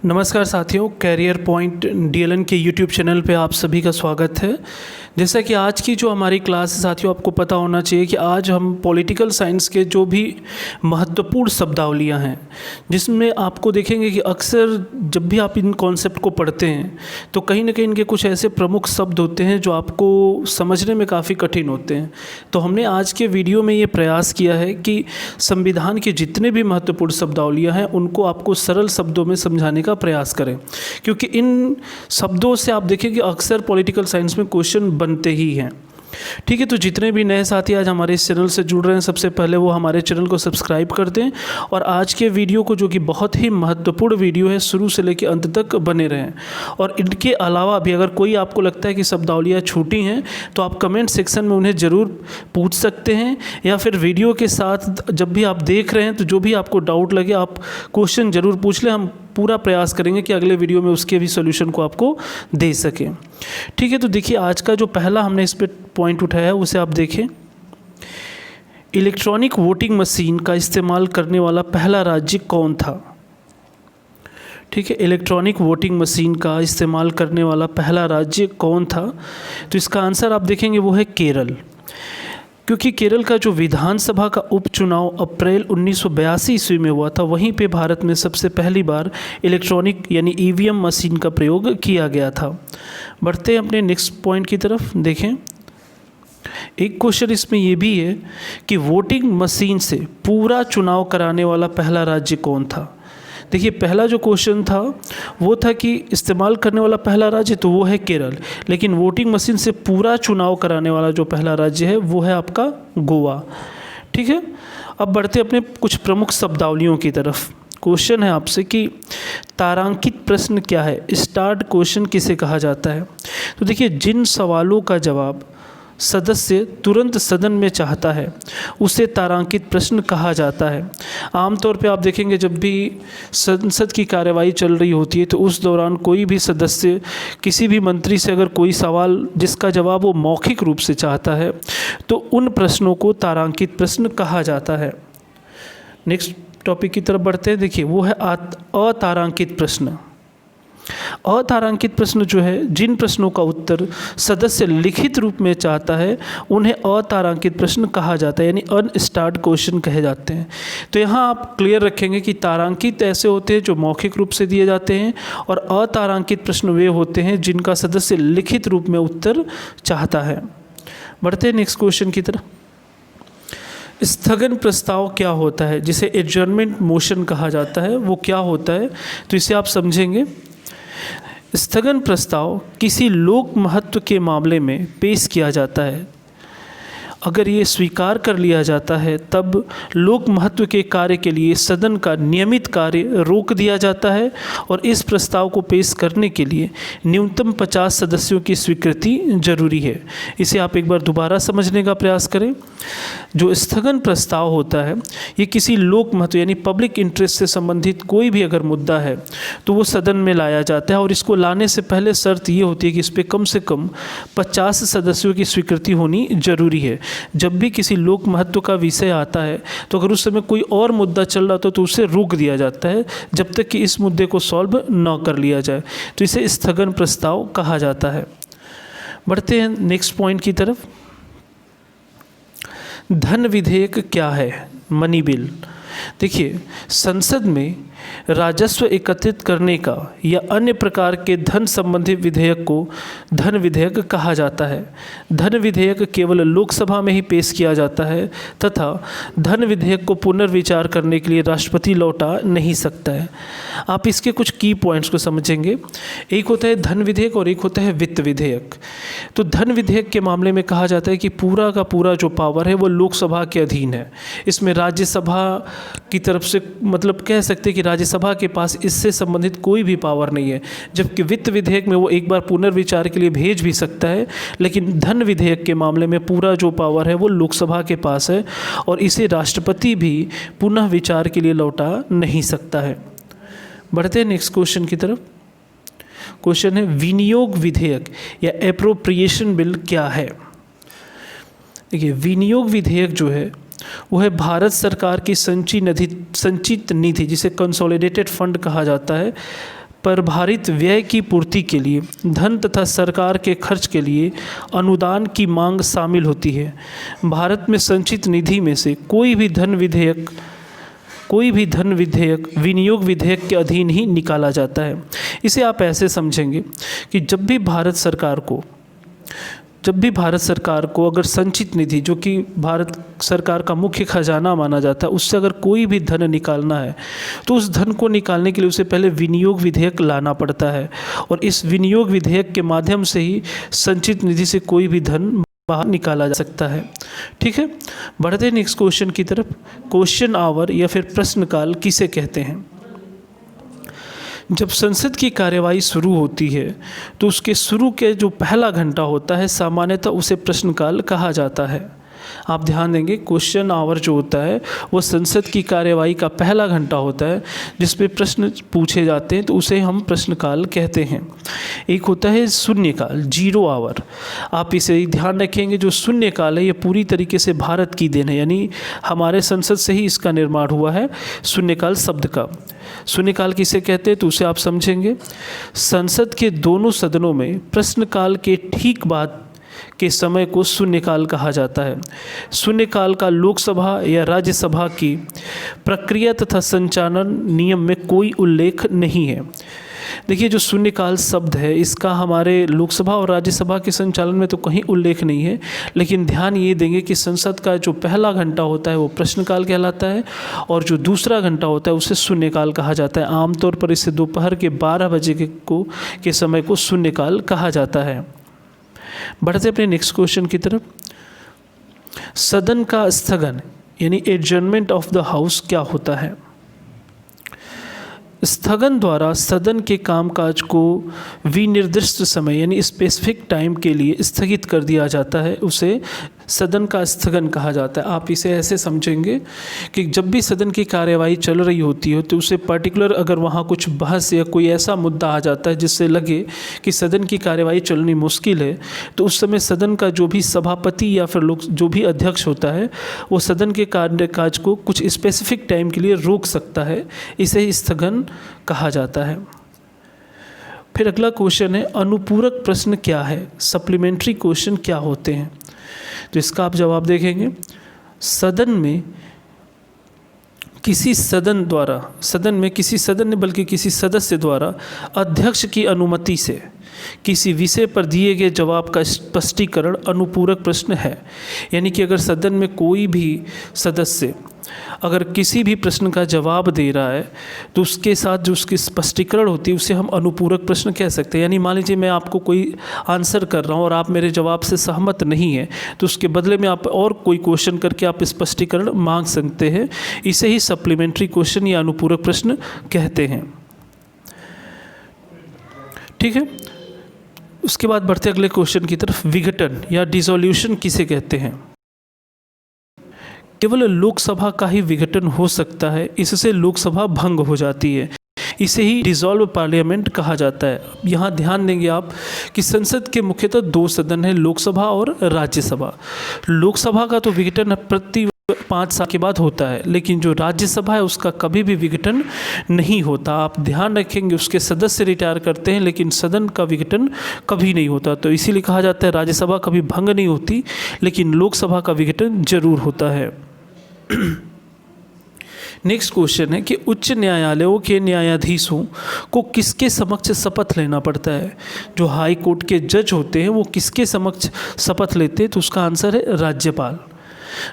नमस्कार साथियों, career point DLN के यूट्यूब चैनल पे आप सभी का स्वागत है। जैसा कि आज की जो हमारी क्लास है साथियों, आपको पता होना चाहिए कि आज हम पॉलिटिकल साइंस के जो भी महत्वपूर्ण शब्दावलियां हैं, जिसमें आपको देखेंगे कि अक्सर जब भी आप इन कॉन्सेप्ट को पढ़ते हैं तो कहीं ना कहीं इनके कुछ ऐसे प्रमुख शब्द होते हैं जो आपको समझने में काफ़ी कठिन होते हैं। तो हमने आज के वीडियो में ये प्रयास किया है कि संविधान के जितने भी महत्वपूर्ण शब्दावलियाँ हैं उनको आपको सरल शब्दों में समझाने का प्रयास करें, क्योंकि इन शब्दों से आप देखें कि अक्सर पॉलिटिकल साइंस में क्वेश्चन बनते ही हैं। ठीक है, तो जितने भी नए साथी आज हमारे इस चैनल से जुड़ रहे हैं, सबसे पहले वो हमारे चैनल को सब्सक्राइब कर दें और आज के वीडियो को, जो कि बहुत ही महत्वपूर्ण वीडियो है, शुरू से लेकर अंत तक बने रहें। और इनके अलावा भी अगर कोई आपको लगता है कि शब्दावलियाँ छूटी हैं तो आप कमेंट सेक्शन में उन्हें ज़रूर पूछ सकते हैं, या फिर वीडियो के साथ जब भी आप देख रहे हैं तो जो भी आपको डाउट लगे आप क्वेश्चन ज़रूर पूछ लें। हम पूरा प्रयास करेंगे कि अगले वीडियो में उसके भी सॉल्यूशन को आपको दे सकें। ठीक है, तो देखिए आज का जो पहला हमने इस पे पॉइंट उठाया है उसे आप देखें। इलेक्ट्रॉनिक वोटिंग मशीन का इस्तेमाल करने वाला पहला राज्य कौन था? ठीक है, इलेक्ट्रॉनिक वोटिंग मशीन का इस्तेमाल करने वाला पहला राज्य कौन था? तो इसका आंसर आप देखेंगे वो है केरल, क्योंकि केरल का जो विधानसभा का उपचुनाव अप्रैल 1982 ईस्वी में हुआ था, वहीं पे भारत में सबसे पहली बार इलेक्ट्रॉनिक यानी ईवीएम मशीन का प्रयोग किया गया था। बढ़ते हैं अपने नेक्स्ट पॉइंट की तरफ। देखें, एक क्वेश्चन इसमें यह भी है कि वोटिंग मशीन से पूरा चुनाव कराने वाला पहला राज्य कौन था? देखिए, पहला जो क्वेश्चन था वो था कि इस्तेमाल करने वाला पहला राज्य, तो वो है केरल, लेकिन वोटिंग मशीन से पूरा चुनाव कराने वाला जो पहला राज्य है वो है आपका गोवा। ठीक है, अब बढ़ते अपने कुछ प्रमुख शब्दावलियों की तरफ। क्वेश्चन है आपसे कि तारांकित प्रश्न क्या है, स्टार्ड क्वेश्चन किसे कहा जाता है? तो देखिए, जिन सवालों का जवाब सदस्य तुरंत सदन में चाहता है उसे तारांकित प्रश्न कहा जाता है। आमतौर पे आप देखेंगे जब भी संसद की कार्यवाही चल रही होती है तो उस दौरान कोई भी सदस्य किसी भी मंत्री से अगर कोई सवाल जिसका जवाब वो मौखिक रूप से चाहता है तो उन प्रश्नों को तारांकित प्रश्न कहा जाता है। नेक्स्ट टॉपिक की तरफ बढ़ते हैं। देखिए, वो है अतारांकित प्रश्न। अतारांकित प्रश्न जो है, जिन प्रश्नों का उत्तर सदस्य लिखित रूप में चाहता है उन्हें अतारांकित प्रश्न कहा जाता है, यानी अनस्टार्ड क्वेश्चन कहे जाते हैं। तो यहाँ आप क्लियर रखेंगे कि तारांकित ऐसे होते हैं जो मौखिक रूप से दिए जाते हैं, और अतारांकित प्रश्न वे होते हैं जिनका सदस्य लिखित रूप में उत्तर चाहता है। बढ़ते हैं नेक्स्ट क्वेश्चन की तरफ। स्थगन प्रस्ताव क्या होता है, जिसे एडजर्नमेंट मोशन कहा जाता है, वो क्या होता है? तो इसे आप समझेंगे। स्थगन प्रस्ताव किसी लोक महत्व के मामले में पेश किया जाता है। अगर ये स्वीकार कर लिया जाता है तब लोक महत्व के कार्य के लिए सदन का नियमित कार्य रोक दिया जाता है, और इस प्रस्ताव को पेश करने के लिए न्यूनतम 50 सदस्यों की स्वीकृति जरूरी है। इसे आप एक बार दोबारा समझने का प्रयास करें। जो स्थगन प्रस्ताव होता है ये किसी लोक महत्व यानी पब्लिक इंटरेस्ट से संबंधित कोई भी अगर मुद्दा है तो वो सदन में लाया जाता है, और इसको लाने से पहले शर्त ये होती है कि इस पर कम से कम 50 सदस्यों की स्वीकृति होनी जरूरी है। जब भी किसी लोक महत्व का विषय आता है तो अगर उस समय कोई और मुद्दा चल रहा तो उसे रोक दिया जाता है जब तक कि इस मुद्दे को सॉल्व न कर लिया जाए, तो इसे स्थगन प्रस्ताव कहा जाता है। बढ़ते हैं नेक्स्ट पॉइंट की तरफ। धन विधेयक क्या है? Money bill. देखिए, संसद में राजस्व एकत्रित करने का या अन्य प्रकार के धन संबंधी विधेयक को धन विधेयक कहा जाता है। धन विधेयक केवल लोकसभा में ही पेश किया जाता है तथा धन विधेयक को पुनर्विचार करने के लिए राष्ट्रपति लौटा नहीं सकता है। आप इसके कुछ की पॉइंट्स को समझेंगे। एक होता है धन विधेयक और एक होता है वित्त विधेयक। तो धन विधेयक के मामले में कहा जाता है कि पूरा का पूरा जो पावर है वो लोकसभा के अधीन है। इसमें राज्यसभा की तरफ से मतलब कह सकते हैं कि राज्यसभा के पास इससे संबंधित कोई भी पावर नहीं है, जबकि वित्त विधेयक में वो एक बार पुनर्विचार के लिए भेज भी सकता है, लेकिन धन विधेयक के मामले में पूरा जो पावर है वो लोकसभा के पास है, और इसे राष्ट्रपति भी पुनः विचार के लिए लौटा नहीं सकता है। बढ़ते हैं नेक्स्ट क्वेश्चन की तरफ। क्वेश्चन है विनियोग विधेयक या एप्रोप्रिएशन बिल क्या है? देखिए, विनियोग विधेयक जो है वो है भारत सरकार की संचित निधि जिसे कंसोलिडेटेड फंड कहा जाता है प्रभारित व्यय की पूर्ति के लिए धन तथा सरकार के खर्च के लिए अनुदान की मांग शामिल होती है। भारत में संचित निधि में से कोई भी धन विधेयक विनियोग विधेयक के अधीन ही निकाला जाता है। इसे आप ऐसे समझेंगे कि जब भी भारत सरकार को अगर संचित निधि, जो कि भारत सरकार का मुख्य खजाना माना जाता है, उससे अगर कोई भी धन निकालना है तो उस धन को निकालने के लिए उसे पहले विनियोग विधेयक लाना पड़ता है, और इस विनियोग विधेयक के माध्यम से ही संचित निधि से कोई भी धन बाहर निकाला जा सकता है। ठीक है, बढ़ते हैं नेक्स्ट क्वेश्चन की तरफ। क्वेश्चन आवर या फिर प्रश्नकाल किसे कहते हैं? जब संसद की कार्यवाही शुरू होती है तो उसके शुरू के जो पहला घंटा होता है सामान्यतः उसे प्रश्नकाल कहा जाता है। आप ध्यान देंगे, क्वेश्चन आवर जो होता है वो संसद की कार्यवाही का पहला घंटा होता है जिस पे प्रश्न पूछे जाते हैं, तो उसे हम प्रश्नकाल कहते हैं। एक होता है शून्यकाल, 0 आवर। आप इसे ध्यान रखेंगे, जो शून्यकाल है ये पूरी तरीके से भारत की देन है, यानी हमारे संसद से ही इसका निर्माण हुआ है शून्यकाल शब्द का। शून्यकाल किसे कहते हैं तो उसे आप समझेंगे, संसद के दोनों सदनों में प्रश्नकाल के ठीक बाद के समय को शून्यकाल कहा जाता है। शून्यकाल का लोकसभा या राज्यसभा की प्रक्रिया तथा संचालन नियम में कोई उल्लेख नहीं है। देखिए, जो शून्यकाल शब्द है इसका हमारे लोकसभा और राज्यसभा के संचालन में तो कहीं उल्लेख नहीं है, लेकिन ध्यान ये देंगे कि संसद का जो पहला घंटा होता है वो प्रश्नकाल कहलाता है और जो दूसरा घंटा होता है उसे शून्यकाल कहा जाता है। आमतौर पर इसे दोपहर के 12 बजे के समय को शून्यकाल कहा जाता है। बढ़ते अपने नेक्स्ट क्वेश्चन की तरफ। सदन का स्थगन यानी एडजर्नमेंट ऑफ द हाउस क्या होता है? स्थगन द्वारा सदन के कामकाज को विनिर्दिष्ट समय यानी स्पेसिफिक टाइम के लिए स्थगित कर दिया जाता है, उसे सदन का स्थगन कहा जाता है। आप इसे ऐसे समझेंगे कि जब भी सदन की कार्यवाही चल रही होती है तो उसे पर्टिकुलर अगर वहाँ कुछ बहस या कोई ऐसा मुद्दा आ जाता है जिससे लगे कि सदन की कार्यवाही चलनी मुश्किल है, तो उस समय सदन का जो भी सभापति या फिर लोग जो भी अध्यक्ष होता है वो सदन के कामकाज को कुछ स्पेसिफिक टाइम के लिए रोक सकता है, इसे स्थगन कहा जाता है। फिर अगला क्वेश्चन है, अनुपूरक प्रश्न क्या है? सप्लीमेंट्री क्वेश्चन क्या होते हैं? तो इसका आप जवाब देखेंगे, सदन में किसी सदस्य द्वारा अध्यक्ष की अनुमति से किसी विषय पर दिए गए जवाब का स्पष्टीकरण अनुपूरक प्रश्न है। यानी कि अगर सदन में कोई भी सदस्य अगर किसी भी प्रश्न का जवाब दे रहा है तो उसके साथ जो उसकी स्पष्टीकरण होती है उसे हम अनुपूरक प्रश्न कह सकते हैं। यानी मान लीजिए मैं आपको कोई आंसर कर रहा हूँ और आप मेरे जवाब से सहमत नहीं हैं, तो उसके बदले में आप और कोई क्वेश्चन करके आप स्पष्टीकरण मांग सकते हैं। इसे ही सप्लीमेंट्री क्वेश्चन या अनुपूरक प्रश्न कहते हैं। ठीक है, उसके बाद बढ़ते अगले क्वेश्चन की तरफ। विघटन या डिसोल्यूशन किसे कहते हैं? केवल लोकसभा का ही विघटन हो सकता है, इससे लोकसभा भंग हो जाती है, इसे ही डिसॉल्व पार्लियामेंट कहा जाता है। यहाँ ध्यान देंगे आप कि संसद के मुख्यतः 2 सदन हैं, लोकसभा और राज्यसभा। लोकसभा का तो विघटन प्रति 5 साल के बाद होता है, लेकिन जो राज्यसभा है उसका कभी भी विघटन नहीं होता। आप ध्यान रखेंगे, उसके सदस्य रिटायर करते हैं लेकिन सदन का विघटन कभी नहीं होता। तो इसीलिए कहा जाता है राज्यसभा कभी भंग नहीं होती, लेकिन लोकसभा का विघटन जरूर होता है। नेक्स्ट क्वेश्चन है कि उच्च न्यायालयों के न्यायाधीशों को किसके समक्ष शपथ लेना पड़ता है? जो हाई कोर्ट के जज होते हैं वो किसके समक्ष शपथ लेते हैं? तो उसका आंसर है राज्यपाल।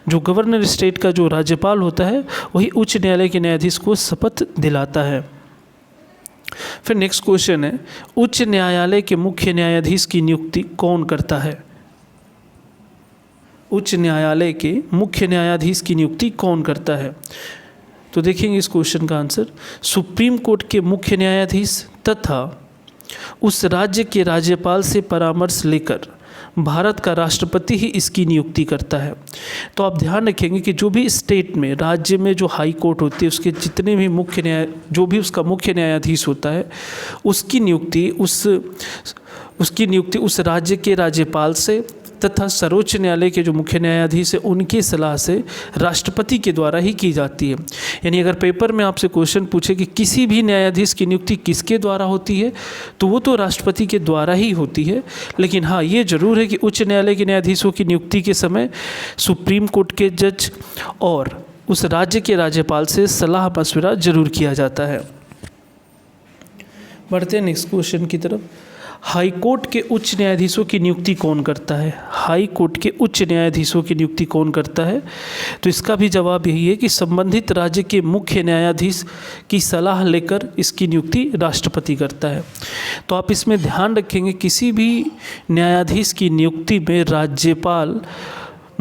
जो गवर्नर स्टेट का जो राज्यपाल होता है वही उच्च न्यायालय के न्यायाधीश को शपथ दिलाता है। फिर नेक्स्ट क्वेश्चन है, उच्च न्यायालय के मुख्य न्यायाधीश की नियुक्ति कौन करता है? उच्च न्यायालय के मुख्य न्यायाधीश की नियुक्ति कौन करता है? तो देखेंगे इस क्वेश्चन का आंसर, सुप्रीम कोर्ट के मुख्य न्यायाधीश तथा उस राज्य के राज्यपाल से परामर्श लेकर भारत का राष्ट्रपति ही इसकी नियुक्ति करता है। तो आप ध्यान रखेंगे कि जो भी स्टेट में, राज्य में जो हाई कोर्ट होती है उसके जितने भी जो भी उसका मुख्य न्यायाधीश होता है उसकी नियुक्ति उस राज्य के राज्यपाल से तथा सर्वोच्च न्यायालय के जो मुख्य न्यायाधीश है उनकी सलाह से राष्ट्रपति के द्वारा ही की जाती है। यानी अगर पेपर में आपसे क्वेश्चन पूछे कि किसी भी न्यायाधीश की नियुक्ति किसके द्वारा होती है, तो वो तो राष्ट्रपति के द्वारा ही होती है। लेकिन हाँ, ये जरूर है कि उच्च न्यायालय के न्यायाधीशों की नियुक्ति के समय सुप्रीम कोर्ट के जज और उस राज्य के राज्यपाल से सलाह मशविरा जरूर किया जाता है। बढ़ते हैं नेक्स्ट क्वेश्चन की तरफ। हाई कोर्ट के उच्च न्यायाधीशों की नियुक्ति कौन करता है? हाई कोर्ट के उच्च न्यायाधीशों की नियुक्ति कौन करता है? तो इसका भी जवाब यही है कि संबंधित राज्य के मुख्य न्यायाधीश की सलाह लेकर इसकी नियुक्ति राष्ट्रपति करता है। तो आप इसमें ध्यान रखेंगे, किसी भी न्यायाधीश की नियुक्ति में राज्यपाल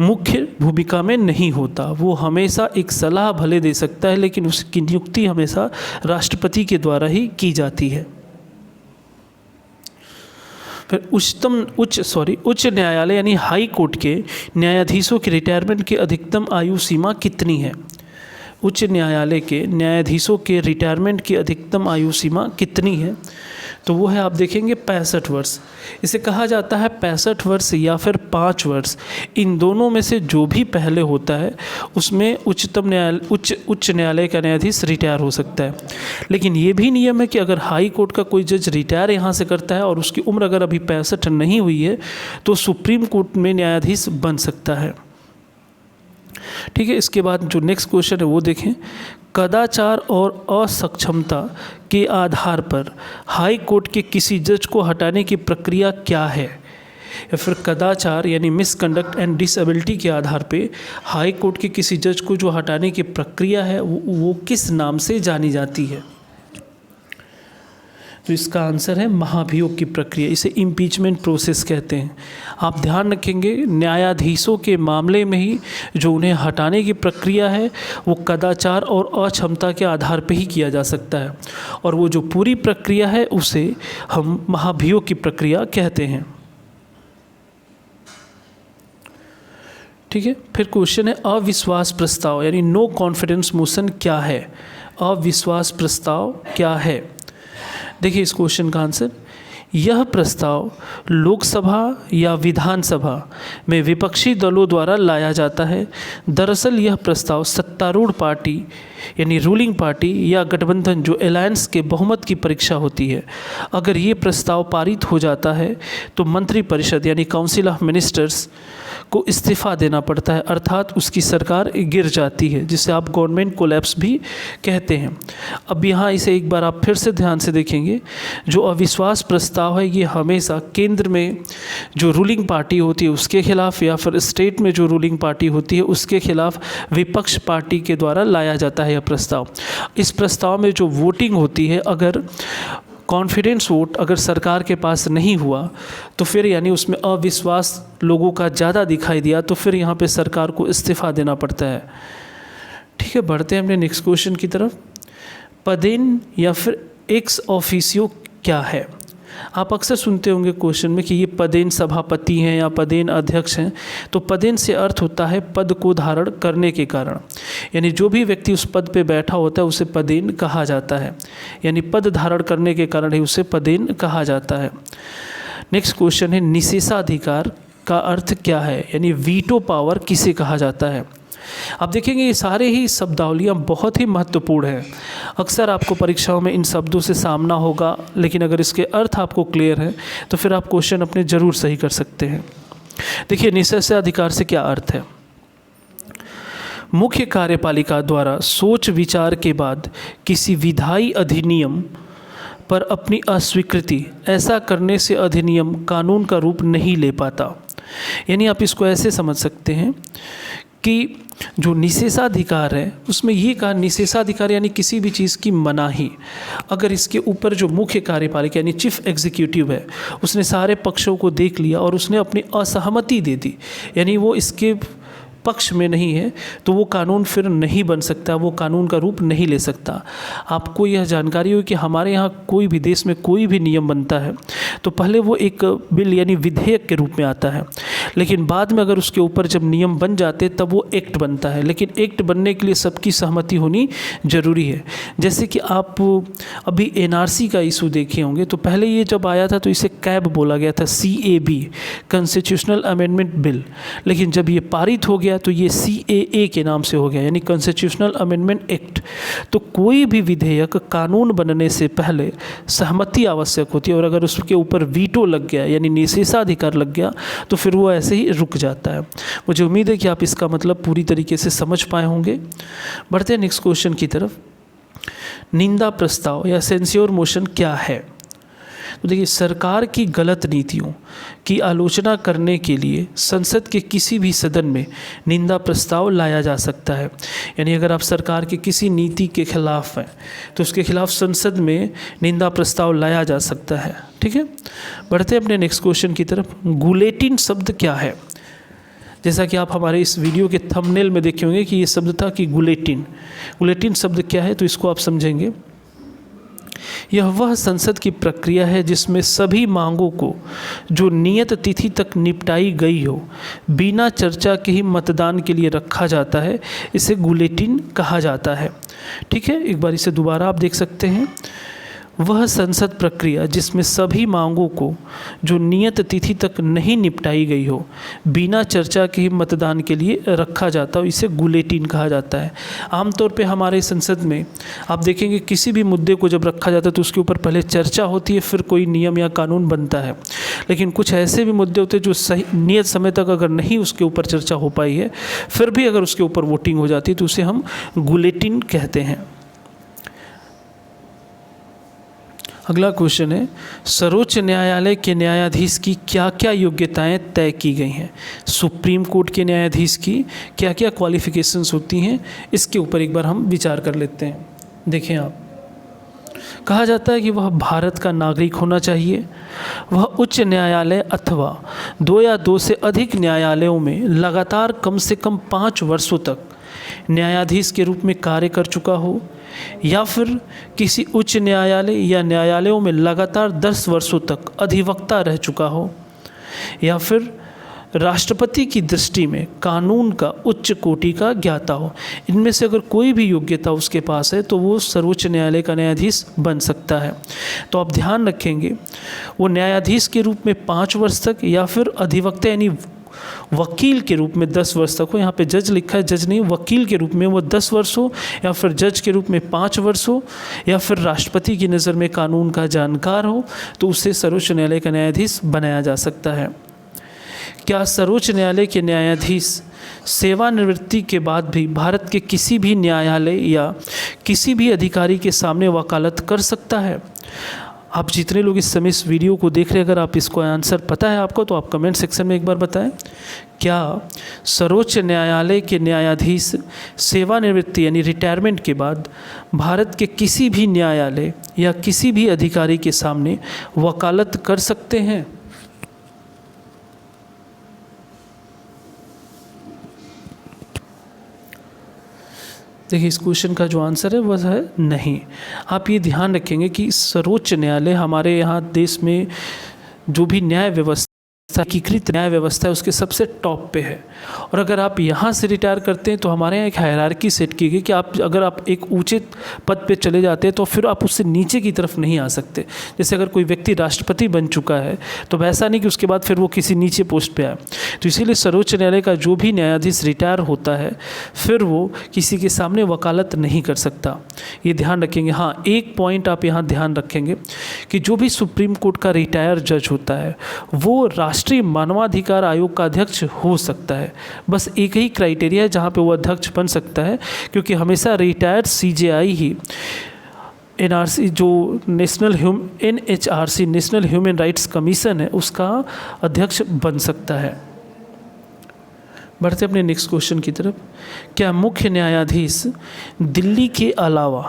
मुख्य भूमिका में नहीं होता। वो हमेशा एक सलाह भले दे सकता है, लेकिन उसकी नियुक्ति हमेशा राष्ट्रपति के द्वारा ही की जाती है। फिर उच्च न्यायालय यानी हाई कोर्ट के न्यायाधीशों की रिटायरमेंट की अधिकतम आयु सीमा कितनी है? उच्च न्यायालय के न्यायाधीशों के रिटायरमेंट की अधिकतम आयु सीमा कितनी है? तो वो है, आप देखेंगे 65 वर्ष। इसे कहा जाता है 65 वर्ष या फिर 5 वर्ष। इन दोनों में से जो भी पहले होता है उसमें उच्च न्यायालय का न्यायाधीश रिटायर हो सकता है। लेकिन ये भी नियम है कि अगर हाई कोर्ट का कोई जज रिटायर यहाँ से करता है और उसकी उम्र अगर अभी 65 नहीं हुई है, तो सुप्रीम कोर्ट में न्यायाधीश बन सकता है। ठीक है, इसके बाद जो नेक्स्ट क्वेश्चन है वो देखें। कदाचार और असक्षमता के आधार पर हाई कोर्ट के किसी जज को हटाने की प्रक्रिया क्या है? या फिर कदाचार यानी मिसकंडक्ट एंड डिसेबिलिटी के आधार पे हाई कोर्ट के किसी जज को जो हटाने की प्रक्रिया है वो किस नाम से जानी जाती है? तो इसका आंसर है महाभियोग की प्रक्रिया। इसे इम्पीचमेंट प्रोसेस कहते हैं। आप ध्यान रखेंगे, न्यायाधीशों के मामले में ही जो उन्हें हटाने की प्रक्रिया है वो कदाचार और अक्षमता के आधार पर ही किया जा सकता है, और वो जो पूरी प्रक्रिया है उसे हम महाभियोग की प्रक्रिया कहते हैं। ठीक है, फिर क्वेश्चन है अविश्वास प्रस्ताव यानी नो कॉन्फिडेंस मोशन क्या है? अविश्वास प्रस्ताव क्या है? देखिए इस क्वेश्चन का आंसर, यह प्रस्ताव लोकसभा या विधानसभा में विपक्षी दलों द्वारा लाया जाता है। दरअसल यह प्रस्ताव सत्तारूढ़ पार्टी यानी रूलिंग पार्टी या गठबंधन जो अलायंस के बहुमत की परीक्षा होती है। अगर ये प्रस्ताव पारित हो जाता है तो मंत्रिपरिषद यानी काउंसिल ऑफ मिनिस्टर्स को इस्तीफ़ा देना पड़ता है, अर्थात उसकी सरकार गिर जाती है, जिसे आप गवर्नमेंट कोलैप्स भी कहते हैं। अब यहाँ इसे एक बार आप फिर से ध्यान से देखेंगे, जो अविश्वास प्रस्ताव है ये हमेशा केंद्र में जो रूलिंग पार्टी होती है उसके खिलाफ या फिर स्टेट में जो रूलिंग पार्टी होती है उसके खिलाफ विपक्ष पार्टी के द्वारा लाया जाता है यह प्रस्ताव। इस प्रस्ताव में जो वोटिंग होती है, अगर कॉन्फिडेंस वोट अगर सरकार के पास नहीं हुआ तो फिर यानी उसमें अविश्वास लोगों का ज़्यादा दिखाई दिया तो फिर यहाँ पे सरकार को इस्तीफ़ा देना पड़ता है। ठीक है, बढ़ते हैं अपने नेक्स्ट क्वेश्चन की तरफ। पदेन या फिर एक्स ऑफिसियो क्या है? आप अक्सर सुनते होंगे क्वेश्चन में कि ये पदेन सभापति हैं या पदेन अध्यक्ष हैं। तो पदेन से अर्थ होता है पद को धारण करने के कारण, यानी जो भी व्यक्ति उस पद पे बैठा होता है उसे पदेन कहा जाता है, यानी पद धारण करने के कारण ही उसे पदेन कहा जाता है। नेक्स्ट क्वेश्चन है निषेधाधिकार का अर्थ क्या है, यानी वीटो पावर किसे कहा जाता है? आप देखेंगे ये सारे ही शब्दावलियाँ बहुत ही महत्वपूर्ण हैं। अक्सर आपको परीक्षाओं में इन शब्दों से सामना होगा, लेकिन अगर इसके अर्थ आपको क्लियर है तो फिर आप क्वेश्चन अपने ज़रूर सही कर सकते हैं। देखिए निषेधाधिकार से क्या अर्थ है? मुख्य कार्यपालिका द्वारा सोच विचार के बाद किसी विधायी अधिनियम पर अपनी अस्वीकृति ऐसा करने से अधिनियम कानून का रूप नहीं ले पाता। यानी आप इसको ऐसे समझ सकते हैं कि जो निषेधाधिकार है उसमें ये कहा, निषेधाधिकार यानी किसी भी चीज़ की मनाही, अगर इसके ऊपर जो मुख्य कार्यपालिका यानी चीफ एग्जीक्यूटिव है उसने सारे पक्षों को देख लिया और उसने अपनी असहमति दे दी, यानी वो इसके पक्ष में नहीं है, तो वो कानून फिर नहीं बन सकता, वो कानून का रूप नहीं ले सकता। आपको यह जानकारी हो कि हमारे यहाँ कोई भी देश में कोई भी नियम बनता है तो पहले वो एक बिल यानी विधेयक के रूप में आता है। लेकिन बाद में अगर उसके ऊपर जब नियम बन जाते तब वो एक्ट बनता है। लेकिन एक्ट बनने के लिए सबकी सहमति होनी ज़रूरी है। जैसे कि आप अभी एनआरसी का इशू देखे होंगे, तो पहले ये जब आया था तो इसे कैब बोला गया था, CAB, कॉन्स्टिट्यूशनल अमेंडमेंट बिल। लेकिन जब ये पारित हो गया तो ये CAA के नाम से हो गया, यानी कॉन्स्टिट्यूशनल अमेंडमेंट एक्ट। तो कोई भी विधेयक कानून बनने से पहले सहमति आवश्यक होती है, और अगर उसके ऊपर वीटो लग गया यानी निषेधाधिकार लग गया तो फिर वो ऐसे ही रुक जाता है। मुझे उम्मीद है कि आप इसका मतलब पूरी तरीके से समझ पाए होंगे। बढ़ते हैं नेक्स्ट क्वेश्चन की तरफ। निंदा प्रस्ताव या सेंस्योर मोशन क्या है? तो देखिए, सरकार की गलत नीतियों की आलोचना करने के लिए संसद के किसी भी सदन में निंदा प्रस्ताव लाया जा सकता है। यानी अगर आप सरकार की किसी नीति के खिलाफ हैं तो उसके खिलाफ संसद में निंदा प्रस्ताव लाया जा सकता है। ठीक है, बढ़ते हैं अपने नेक्स्ट क्वेश्चन की तरफ। गुलेटिन शब्द क्या है? जैसा कि आप हमारे इस वीडियो के थंबनेल में देखे होंगे कि ये शब्द था कि गुलेटिन। गुलेटिन शब्द क्या है, तो इसको आप समझेंगे। यह वह संसद की प्रक्रिया है जिसमें सभी मांगों को जो नियत तिथि तक निपटाई गई हो बिना चर्चा के ही मतदान के लिए रखा जाता है। इसे गुलेटिन कहा जाता है। ठीक है, एक बार इसे दोबारा आप देख सकते हैं। वह संसद प्रक्रिया जिसमें सभी मांगों को जो नियत तिथि तक नहीं निपटाई गई हो बिना चर्चा के ही मतदान के लिए रखा जाता हो, इसे गुलेटिन कहा जाता है। आमतौर पे हमारे संसद में आप देखेंगे किसी भी मुद्दे को जब रखा जाता है तो उसके ऊपर पहले चर्चा होती है, फिर कोई नियम या कानून बनता है। लेकिन कुछ ऐसे भी मुद्दे होते हैं जो सही नियत समय तक अगर नहीं उसके ऊपर चर्चा हो पाई है, फिर भी अगर उसके ऊपर वोटिंग हो जाती है तो उसे हम गुलेटिन कहते हैं। अगला क्वेश्चन है, सर्वोच्च न्यायालय के न्यायाधीश की क्या क्या योग्यताएं तय की गई हैं? सुप्रीम कोर्ट के न्यायाधीश की क्या क्या क्वालिफिकेशंस होती हैं, इसके ऊपर एक बार हम विचार कर लेते हैं। देखें आप, कहा जाता है कि वह भारत का नागरिक होना चाहिए, वह उच्च न्यायालय अथवा 2 या 2 से अधिक न्यायालयों में लगातार कम से कम 5 वर्षों तक न्यायाधीश के रूप में कार्य कर चुका हो, या फिर किसी उच्च न्यायालय या न्यायालयों में लगातार 10 वर्षों तक अधिवक्ता रह चुका हो, या फिर राष्ट्रपति की दृष्टि में कानून का उच्च कोटि का ज्ञाता हो। इनमें से अगर कोई भी योग्यता उसके पास है तो वो सर्वोच्च न्यायालय का न्यायाधीश बन सकता है। तो आप ध्यान रखेंगे, वो न्यायाधीश के रूप में 5 वर्ष तक, या फिर अधिवक्ता यानी वकील के रूप में 10 वर्ष तक हो। यहाँ पे जज लिखा है, जज नहीं, वकील के रूप में वो 10 वर्ष हो, या फिर जज के रूप में 5 वर्ष हो, या फिर राष्ट्रपति की नज़र में कानून का जानकार हो, तो उससे सर्वोच्च न्यायालय का न्यायाधीश बनाया जा सकता है। क्या सर्वोच्च न्यायालय के न्यायाधीश सेवानिवृत्ति के बाद भी भारत के किसी भी न्यायालय या किसी भी अधिकारी के सामने वकालत कर सकता है? आप जितने लोग इस समय इस वीडियो को देख रहे हैं, अगर आप इसको आंसर पता है आपको, तो आप कमेंट सेक्शन में एक बार बताएं। क्या सर्वोच्च न्यायालय के न्यायाधीश सेवानिवृत्ति यानी रिटायरमेंट के बाद भारत के किसी भी न्यायालय या किसी भी अधिकारी के सामने वकालत कर सकते हैं? देखिए, इस क्वेश्चन का जो आंसर है वह है नहीं। आप ये ध्यान रखेंगे कि सर्वोच्च न्यायालय हमारे यहाँ देश में जो भी न्याय व्यवस्था, एकीकृत न्याय व्यवस्था है, उसके सबसे टॉप पे है। और अगर आप यहाँ से रिटायर करते हैं तो हमारे यहाँ एक हायरार्की सेट की गई कि अगर आप एक ऊंचे पद पे चले जाते हैं तो फिर आप उससे नीचे की तरफ नहीं आ सकते। जैसे अगर कोई व्यक्ति राष्ट्रपति बन चुका है तो वैसा नहीं कि उसके बाद फिर वो किसी नीचे पोस्ट पे आए। तो इसीलिए सर्वोच्च न्यायालय का जो भी न्यायाधीश रिटायर होता है फिर वो किसी के सामने वकालत नहीं कर सकता। ये ध्यान रखेंगे। हाँ, एक पॉइंट आप यहाँ ध्यान रखेंगे कि जो भी सुप्रीम कोर्ट का रिटायर जज होता है वो राष्ट्रीय मानवाधिकार आयोग का अध्यक्ष हो सकता है। बस एक ही क्राइटेरिया है जहाँ पे वो अध्यक्ष बन सकता है, क्योंकि हमेशा रिटायर्ड CJI ही NRC जो NHRC national human rights commission है उसका अध्यक्ष बन सकता है। बढ़ते अपने नेक्स्ट क्वेश्चन की तरफ। क्या मुख्य न्यायाधीश दिल्ली के अलावा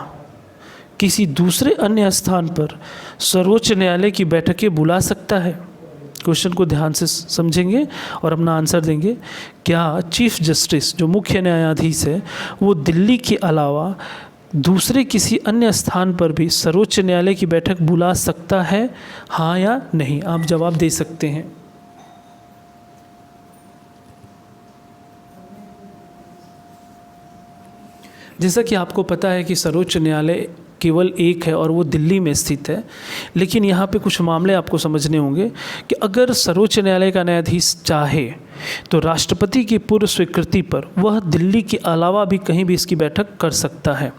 किसी दूसरे अन्य स्थान पर सर्वोच्च न्यायालय की बैठकें बुला सकता है? क्वेश्चन को ध्यान से समझेंगे और अपना आंसर देंगे। क्या चीफ जस्टिस जो मुख्य न्यायाधीश है वो दिल्ली के अलावा दूसरे किसी अन्य स्थान पर भी सर्वोच्च न्यायालय की बैठक बुला सकता है, हाँ या नहीं? आप जवाब दे सकते हैं। जैसा कि आपको पता है कि सर्वोच्च न्यायालय केवल एक है और वो दिल्ली में स्थित है, लेकिन यहाँ पे कुछ मामले आपको समझने होंगे कि अगर सर्वोच्च न्यायालय का न्यायाधीश चाहे तो राष्ट्रपति की पूर्व स्वीकृति पर वह दिल्ली के अलावा भी कहीं भी इसकी बैठक कर सकता है।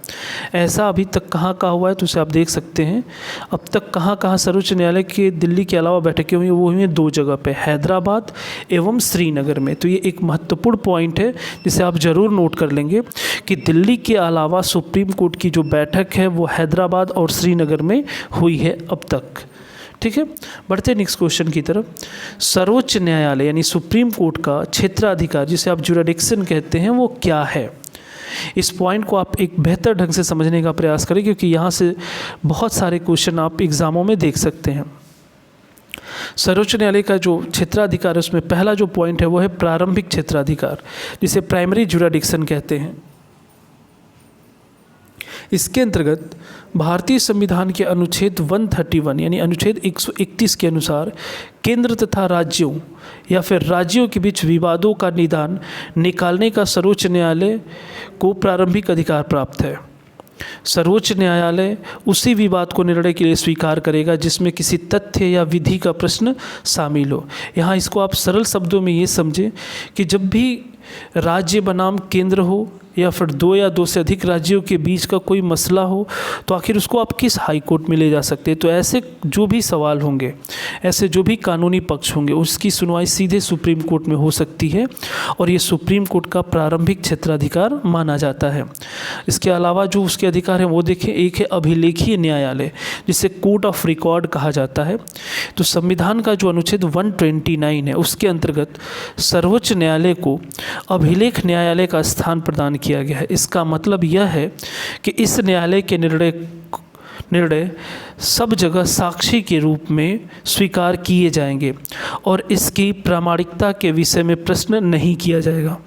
ऐसा अभी तक कहाँ कहाँ हुआ है तो उसे आप देख सकते हैं। अब तक कहाँ कहाँ सर्वोच्च न्यायालय के दिल्ली के अलावा बैठकें हुई हैं, वो हुई हैं 2 जगह पे, हैदराबाद एवं श्रीनगर में। तो ये एक महत्वपूर्ण पॉइंट है जिसे आप ज़रूर नोट कर लेंगे कि दिल्ली के अलावा सुप्रीम कोर्ट की जो बैठक है वो हैदराबाद और श्रीनगर में हुई है अब तक। ठीक है, बढ़ते नेक्स्ट क्वेश्चन की तरफ। सर्वोच्च न्यायालय यानी सुप्रीम कोर्ट का क्षेत्राधिकार जिसे आप ज्यूरिडिक्शन कहते हैं वो क्या है? इस पॉइंट को आप एक बेहतर ढंग से समझने का प्रयास करें, क्योंकि यहाँ से बहुत सारे क्वेश्चन आप एग्जामों में देख सकते हैं। सर्वोच्च न्यायालय का जो क्षेत्राधिकार है उसमें पहला जो पॉइंट है वो है प्रारंभिक क्षेत्राधिकार, जिसे प्राइमरी ज्यूरिडिक्शन कहते हैं। इसके अंतर्गत भारतीय संविधान के अनुच्छेद 131 यानी अनुच्छेद 131 के अनुसार केंद्र तथा राज्यों या फिर राज्यों के बीच विवादों का निदान निकालने का सर्वोच्च न्यायालय को प्रारंभिक अधिकार प्राप्त है। सर्वोच्च न्यायालय उसी विवाद को निर्णय के लिए स्वीकार करेगा जिसमें किसी तथ्य या विधि का प्रश्न शामिल हो। यहाँ इसको आप सरल शब्दों में ये समझें कि जब भी राज्य बनाम केंद्र हो या फिर 2 या 2 से अधिक राज्यों के बीच का कोई मसला हो तो आखिर उसको आप किस हाई कोर्ट में ले जा सकते हैं। तो ऐसे जो भी सवाल होंगे, ऐसे जो भी कानूनी पक्ष होंगे, उसकी सुनवाई सीधे सुप्रीम कोर्ट में हो सकती है और ये सुप्रीम कोर्ट का प्रारंभिक क्षेत्राधिकार माना जाता है। इसके अलावा जो उसके अधिकार हैं वो देखें, एक है अभिलेखीय न्यायालय जिसे कोर्ट ऑफ रिकॉर्ड कहा जाता है। तो संविधान का जो अनुच्छेद 129 है उसके अंतर्गत सर्वोच्च न्यायालय को अभिलेख न्यायालय का स्थान प्रदान किया गया है। इसका मतलब यह है कि इस न्यायालय के निर्णय सब जगह साक्षी के रूप में स्वीकार किए जाएंगे और इसकी प्रामाणिकता के विषय में प्रश्न नहीं किया जाएगा।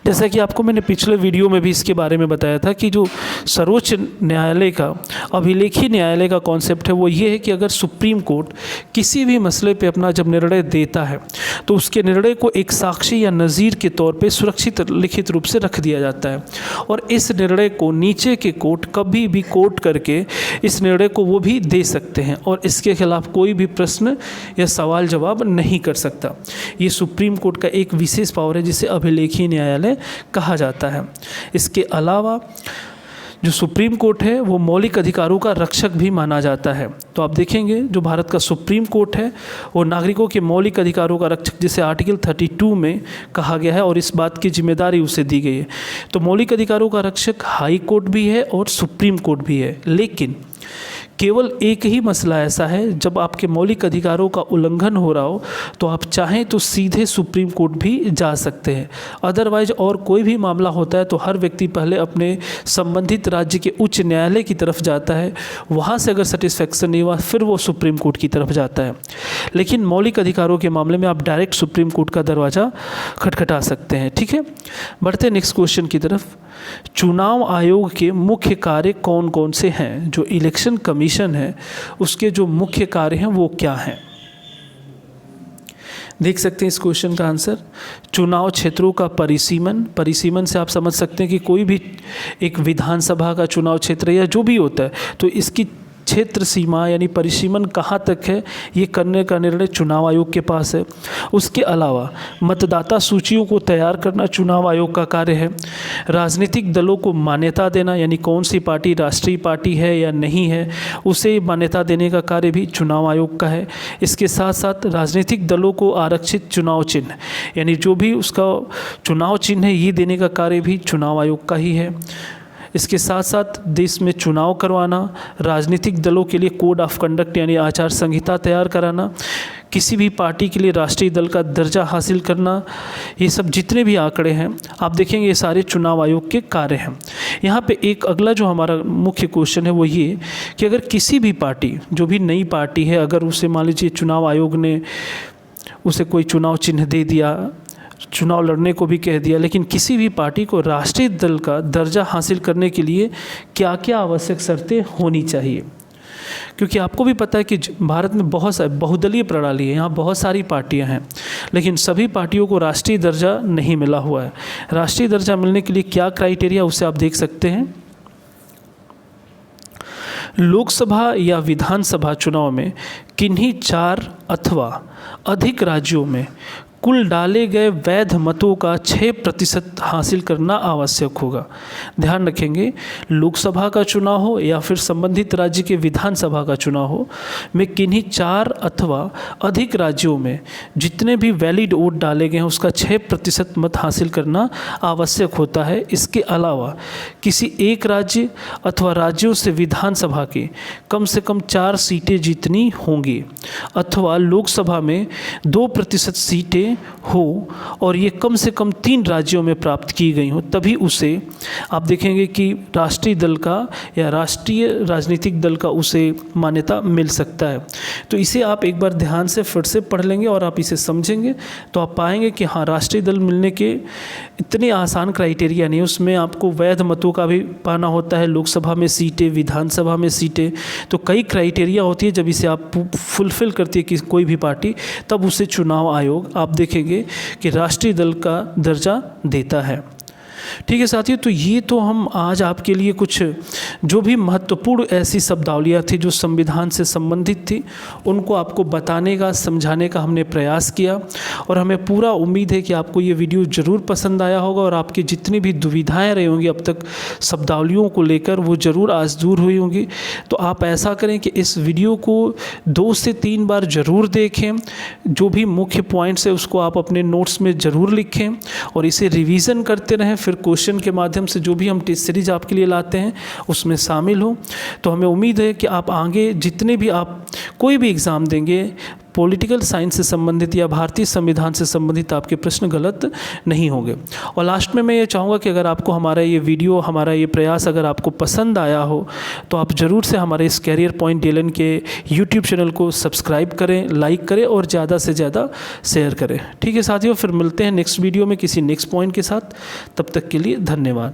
जैसा कि आपको मैंने पिछले वीडियो में भी इसके बारे में बताया था कि जो सर्वोच्च न्यायालय का अभिलेखीय न्यायालय का कॉन्सेप्ट है वो ये है कि अगर सुप्रीम कोर्ट किसी भी मसले पे अपना जब निर्णय देता है तो उसके निर्णय को एक साक्षी या नज़ीर के तौर पे सुरक्षित लिखित रूप से रख दिया जाता है और इस निर्णय को नीचे के कोर्ट कभी भी कोर्ट करके इस निर्णय को वो भी दे सकते हैं और इसके खिलाफ कोई भी प्रश्न या सवाल जवाब नहीं कर सकता। ये सुप्रीम कोर्ट का एक विशेष पावर है जिसे अभिलेखीय न्यायालय कहा जाता है। इसके अलावा जो सुप्रीम कोर्ट है वो मौलिक अधिकारों का रक्षक भी माना जाता है। तो आप देखेंगे जो भारत का सुप्रीम कोर्ट है वो नागरिकों के मौलिक अधिकारों का रक्षक जिसे आर्टिकल 32 में कहा गया है और इस बात की जिम्मेदारी उसे दी गई है। तो मौलिक अधिकारों का रक्षक हाई कोर्ट भी है और सुप्रीम कोर्ट भी है, लेकिन केवल एक ही मसला ऐसा है जब आपके मौलिक अधिकारों का उल्लंघन हो रहा हो तो आप चाहें तो सीधे सुप्रीम कोर्ट भी जा सकते हैं। अदरवाइज और कोई भी मामला होता है तो हर व्यक्ति पहले अपने संबंधित राज्य के उच्च न्यायालय की तरफ जाता है, वहाँ से अगर सेटिस्फैक्शन नहीं हुआ फिर वो सुप्रीम कोर्ट की तरफ जाता है। लेकिन मौलिक अधिकारों के मामले में आप डायरेक्ट सुप्रीम कोर्ट का दरवाज़ा खटखटा सकते हैं। ठीक है, बढ़ते नेक्स्ट क्वेश्चन की तरफ। चुनाव आयोग के मुख्य कार्य कौन कौन से हैं? जो इलेक्शन कमीशन है उसके जो मुख्य कार्य हैं वो क्या हैं? देख सकते हैं इस क्वेश्चन का आंसर। चुनाव क्षेत्रों का परिसीमन से आप समझ सकते हैं कि कोई भी एक विधानसभा का चुनाव क्षेत्र या जो भी होता है तो इसकी क्षेत्र सीमा यानी परिसीमन कहाँ तक है ये करने का निर्णय चुनाव आयोग के पास है। उसके अलावा मतदाता सूचियों को तैयार करना चुनाव आयोग का कार्य है। राजनीतिक दलों को मान्यता देना यानी कौन सी पार्टी राष्ट्रीय पार्टी है या नहीं है उसे मान्यता देने का कार्य भी चुनाव आयोग का है। इसके साथ साथ राजनीतिक दलों को आरक्षित चुनाव चिन्ह यानी जो भी उसका चुनाव चिन्ह है ये देने का कार्य भी चुनाव आयोग का ही है। इसके साथ साथ देश में चुनाव करवाना, राजनीतिक दलों के लिए कोड ऑफ कंडक्ट यानी आचार संहिता तैयार कराना, किसी भी पार्टी के लिए राष्ट्रीय दल का दर्जा हासिल करना, ये सब जितने भी आंकड़े हैं आप देखेंगे ये सारे चुनाव आयोग के कार्य हैं। यहाँ पे एक अगला जो हमारा मुख्य क्वेश्चन है वो ये कि अगर किसी भी पार्टी जो भी नई पार्टी है अगर उसे मान लीजिए चुनाव आयोग ने उसे कोई चुनाव चिन्ह दे दिया, चुनाव लड़ने को भी कह दिया, लेकिन किसी भी पार्टी को राष्ट्रीय दल का दर्जा हासिल करने के लिए क्या क्या आवश्यक शर्तें होनी चाहिए? क्योंकि आपको भी पता है कि भारत में बहुत बहुदलीय प्रणाली है, यहाँ बहुत सारी पार्टियाँ हैं, लेकिन सभी पार्टियों को राष्ट्रीय दर्जा नहीं मिला हुआ है। राष्ट्रीय दर्जा मिलने के लिए क्या क्राइटेरिया, उसे आप देख सकते हैं। लोकसभा या विधानसभा चुनाव में किन्हीं 4 अथवा अधिक राज्यों में कुल डाले गए वैध मतों का 6% हासिल करना आवश्यक होगा। ध्यान रखेंगे, लोकसभा का चुनाव हो या फिर संबंधित राज्य के विधानसभा का चुनाव हो, में किन्हीं 4 अथवा अधिक राज्यों में जितने भी वैलिड वोट डाले गए हैं उसका 6% मत हासिल करना आवश्यक होता है। इसके अलावा किसी एक राज्य अथवा राज्यों से विधानसभा के कम से कम 4 सीटें जीतनी होंगी, अथवा लोकसभा में 2% सीटें हो और ये कम से कम 3 राज्यों में प्राप्त की गई हो, तभी उसे आप देखेंगे कि राष्ट्रीय दल का या राष्ट्रीय राजनीतिक दल का उसे मान्यता मिल सकता है। तो इसे आप एक बार ध्यान से फिर से पढ़ लेंगे और आप इसे समझेंगे तो आप पाएंगे कि हाँ, राष्ट्रीय दल मिलने के इतने आसान क्राइटेरिया नहीं, उसमें आपको वैध मतों का भी पाना होता है, लोकसभा में सीटें, विधानसभा में सीटें, तो कई क्राइटेरिया होती है। जब इसे आप फुलफ़िल करती है कि कोई भी पार्टी, तब उसे चुनाव आयोग आप देखेंगे कि राष्ट्रीय दल का दर्जा देता है। ठीक है साथियों, तो ये तो हम आज आपके लिए कुछ जो भी महत्वपूर्ण ऐसी शब्दावलियाँ थी जो संविधान से संबंधित थी, उनको आपको बताने का, समझाने का हमने प्रयास किया, और हमें पूरा उम्मीद है कि आपको ये वीडियो ज़रूर पसंद आया होगा और आपकी जितनी भी दुविधाएं रही होंगी अब तक शब्दावलियों को लेकर, वो ज़रूर आज दूर हुई होंगी। तो आप ऐसा करें कि इस वीडियो को 2 से 3 बार ज़रूर देखें, जो भी मुख्य पॉइंट्स है उसको आप अपने नोट्स में ज़रूर लिखें और इसे रिवीज़न करते रहें। फिर क्वेश्चन के माध्यम से जो भी हम टेस्ट सीरीज आपके लिए लाते हैं उसमें शामिल हो। तो हमें उम्मीद है कि आप आगे जितने भी आप कोई भी एग्ज़ाम देंगे, पॉलिटिकल साइंस से संबंधित या भारतीय संविधान से संबंधित आपके प्रश्न गलत नहीं होंगे। और लास्ट में मैं ये चाहूँगा कि अगर आपको हमारा ये वीडियो, हमारा ये प्रयास अगर आपको पसंद आया हो तो आप ज़रूर से हमारे इस कैरियर पॉइंट DLN के यूट्यूब चैनल को सब्सक्राइब करें, लाइक करें और ज़्यादा से ज़्यादा शेयर करें। ठीक है साथियों, फिर मिलते हैं नेक्स्ट वीडियो में किसी नेक्स्ट पॉइंट के साथ। तब तक के लिए धन्यवाद।